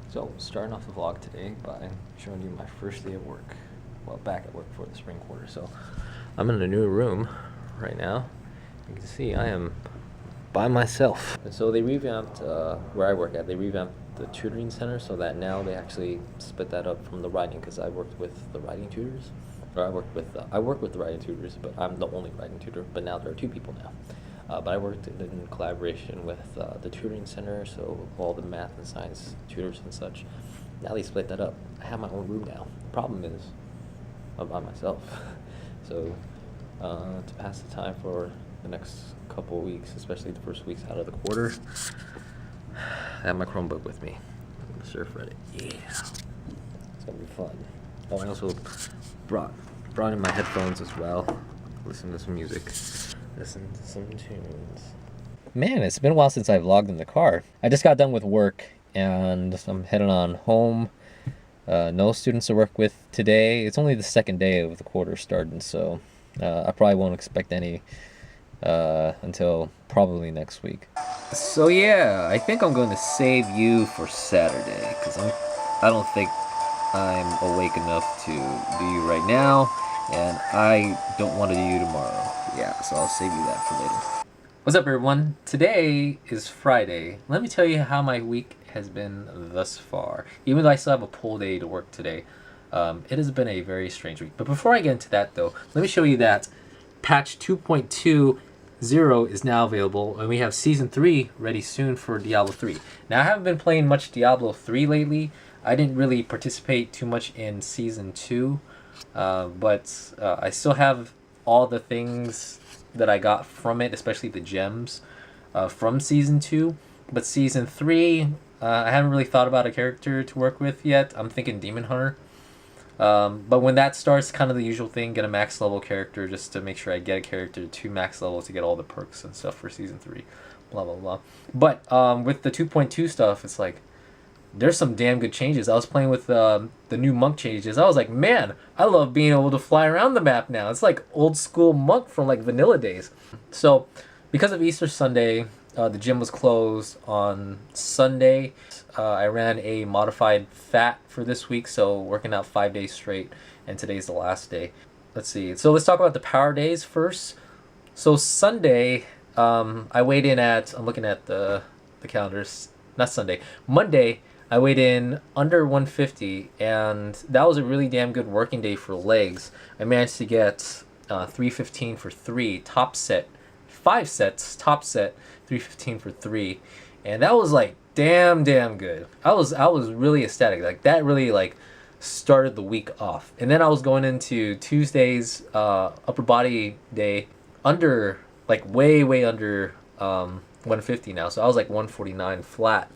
So, starting off the vlog today by showing you my first day of work. Well, back at work for the spring quarter. So, I'm in a new room right now. You can see I am by myself. And so they revamped where I work at. They revamped the tutoring center so that now they actually split that up from the writing, because I worked with the writing tutors. Or I work with the writing tutors, but I'm the only writing tutor. But now there are two people now. But I worked in collaboration with the tutoring center, so all the math and science tutors and such. Now they split that up. I have my own room now. The problem is I'm by myself. So to pass the time for the next couple of weeks, especially the first weeks out of the quarter, I have my Chromebook with me. I'm gonna surf Reddit. Yeah, it's gonna be fun. Oh, I also brought in my headphones as well. Listen to some music. Listen to some tunes. Man, it's been a while since I vlogged in the car. I just got done with work and I'm heading on home. No students to work with today. It's only the second day of the quarter starting, so I probably won't expect any until probably next week. So yeah, I think I'm going to save you for Saturday, because I don't think I'm awake enough to do you right now, and I don't want to do you tomorrow. Yeah, so I'll save you that for later. What's up, everyone? Today is Friday. Let me tell you how my week has been thus far. Even though I still have a pull day to work today, it has been a very strange week. But before I get into that, though, let me show you that patch 2.20 is now available, and we have Season 3 ready soon for Diablo 3. Now, I haven't been playing much Diablo 3 lately. I didn't really participate too much in Season 2, but I still have all the things that I got from it, especially the gems from Season 2. But Season 3, I haven't really thought about a character to work with yet. I'm thinking Demon Hunter. But when that starts, kind of the usual thing, get a max level character just to make sure I get a character to max level to get all the perks and stuff for Season 3. Blah, blah, blah. But with the 2.2 stuff, it's like, there's some damn good changes. I was playing with the new monk changes. I was like, man, I love being able to fly around the map now. It's like old school monk from like vanilla days. So because of Easter Sunday, the gym was closed on Sunday. I ran a modified fat for this week, so working out 5 days straight, and today's the last day. Let's see. So let's talk about the power days first. So Sunday, I weighed in at, I'm looking at the calendars, not Sunday, Monday, I weighed in under 150, and that was a really damn good working day for legs. I managed to get 315 for 3, top set, 5 sets, top set, 315 for 3, and that was like damn good. I was really ecstatic. Like that really like started the week off. And then I was going into Tuesday's upper body day under, like way under 150 now. So I was like 149 flat.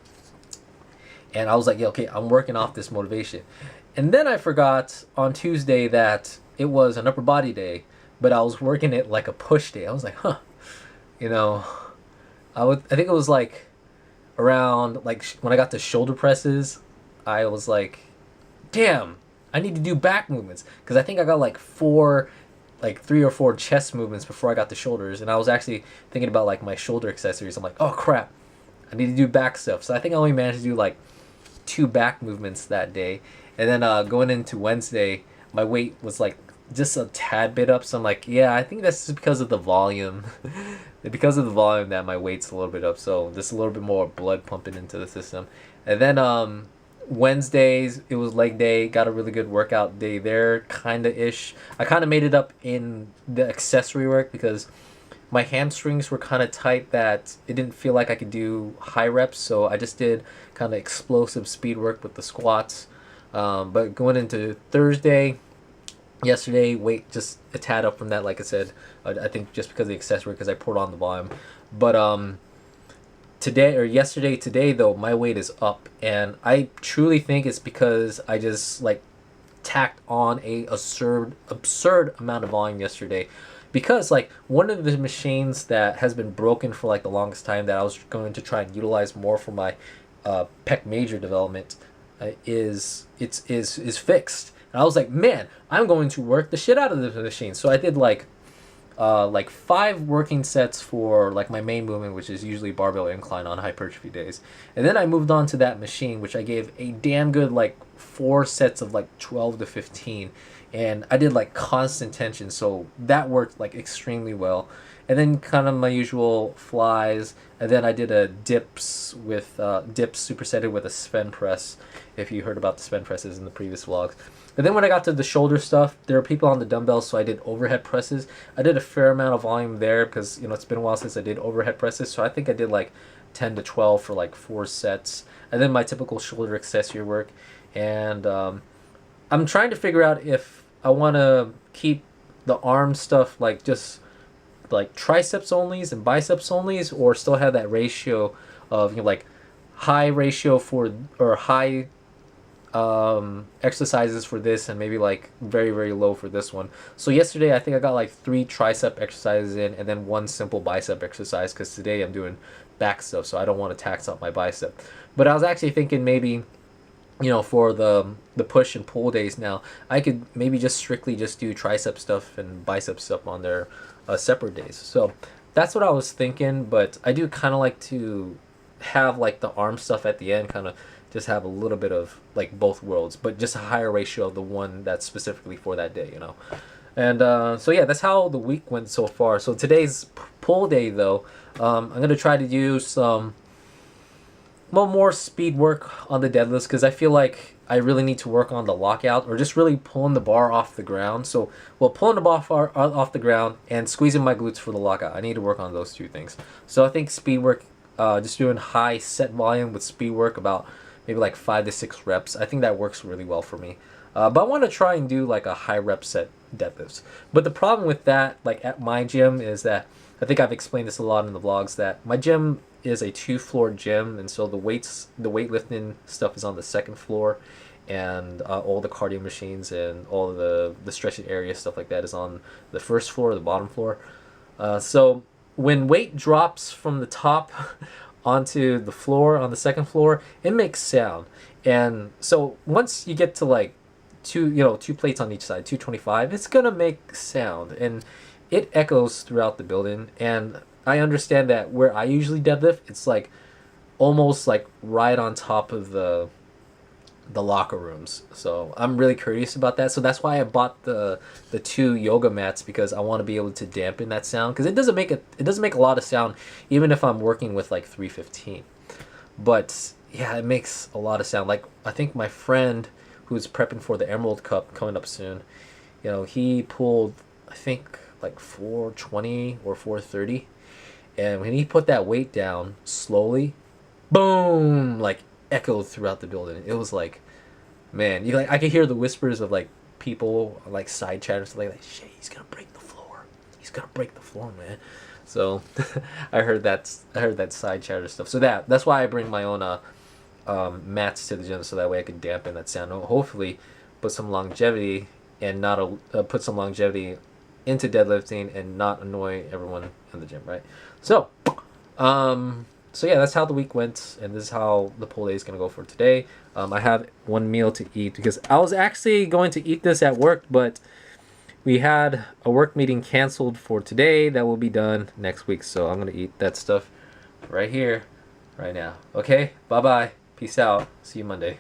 And I was like, yeah, okay, I'm working off this motivation. And then I forgot on Tuesday that it was an upper body day, but I was working it like a push day. I was like, huh, you know, I think it was like around like when I got to shoulder presses, I was like, damn, I need to do back movements, because I think I got like 3 or 4 chest movements before I got the shoulders, and I was actually thinking about like my shoulder accessories. I'm like, oh crap, I need to do back stuff. So I think I only managed to do like 2 back movements that day. And then going into Wednesday, my weight was like just a tad bit up. So I'm like, yeah, I think that's just because of the volume. Because of the volume that my weight's a little bit up. So just a little bit more blood pumping into the system. And then Wednesdays, it was leg day. Got a really good workout day there, kind of ish. I kind of made it up in the accessory work because my hamstrings were kind of tight that it didn't feel like I could do high reps, so I just did kind of explosive speed work with the squats. But going into Thursday, yesterday, weight just a tad up from that, like I said. I think just because of the accessory, because I poured on the volume. But today, though, my weight is up, and I truly think it's because I just like tacked on a absurd amount of volume yesterday. Because like one of the machines that has been broken for like the longest time that I was going to try and utilize more for my pec major development is fixed. And I was like, man, I'm going to work the shit out of this machine. So I did like like 5 working sets for like my main movement, which is usually barbell incline on hypertrophy days. And then I moved on to that machine, which I gave a damn good like 4 sets of like 12 to 15. And I did like constant tension, so that worked like extremely well. And then kind of my usual flies, and then I did a dips supersetted with a Sven press. If you heard about the Sven presses in the previous vlogs, and then when I got to the shoulder stuff, there are people on the dumbbells, so I did overhead presses. I did a fair amount of volume there because it's been a while since I did overhead presses, so I think I did like 10 to 12 for like 4 sets, and then my typical shoulder accessory work. And I'm trying to figure out if I want to keep the arm stuff like just like triceps onlys and biceps onlys, or still have that ratio of like high ratio for or high exercises for this and maybe like very very low for this one. So yesterday I think I got like 3 tricep exercises in and then 1 simple bicep exercise because today I'm doing back stuff, so I don't want to tax out my bicep. But I was actually thinking maybe for the push and pull days now, I could maybe just strictly just do tricep stuff and bicep stuff on their separate days. So that's what I was thinking, but I do kind of like to have like the arm stuff at the end, kind of just have a little bit of like both worlds, but just a higher ratio of the one that's specifically for that day. And so yeah, that's how the week went so far. So today's pull day though, I'm gonna try to do some more speed work on the deadlifts because I feel like I really need to work on the lockout or just really pulling the bar off the ground. So, pulling the bar off the ground and squeezing my glutes for the lockout. I need to work on those 2 things. So I think speed work, just doing high set volume with speed work, about maybe like 5 to 6 reps. I think that works really well for me. But I want to try and do like a high rep set deadlifts. But the problem with that, like at my gym, is that I think I've explained this a lot in the vlogs, that my gym is a 2-floor gym, and so the weightlifting stuff is on the 2nd floor, and all the cardio machines and all the stretching area stuff like that is on the 1st floor, the bottom floor. So when weight drops from the top onto the floor on the 2nd floor, it makes sound. And so once you get to like two plates on each side, 225, it's gonna make sound, and it echoes throughout the building. And I understand that where I usually deadlift, it's like almost like right on top of the locker rooms. So I'm really curious about that. So that's why I bought the 2 yoga mats, because I want to be able to dampen that sound, because it doesn't make a lot of sound even if I'm working with like 315. But yeah, it makes a lot of sound. Like I think my friend who's prepping for the Emerald Cup coming up soon, he pulled I think like 420 or 430, and when he put that weight down slowly, boom, like echoed throughout the building. It was like, man, I could hear the whispers of like people like side chatter, stuff like, shit, he's gonna break the floor. He's gonna break the floor, man. So I heard that side chatter stuff. So that's why I bring my own mats to the gym, so that way I could dampen that sound. Hopefully, put some longevity and not put some longevity into deadlifting and not annoy everyone in the gym, right? So, so yeah, that's how the week went, and this is how the pull day is gonna go for today. I have one meal to eat because I was actually going to eat this at work, but we had a work meeting canceled for today that will be done next week. So I'm gonna eat that stuff right here, right now. Okay, bye bye, peace out, see you Monday.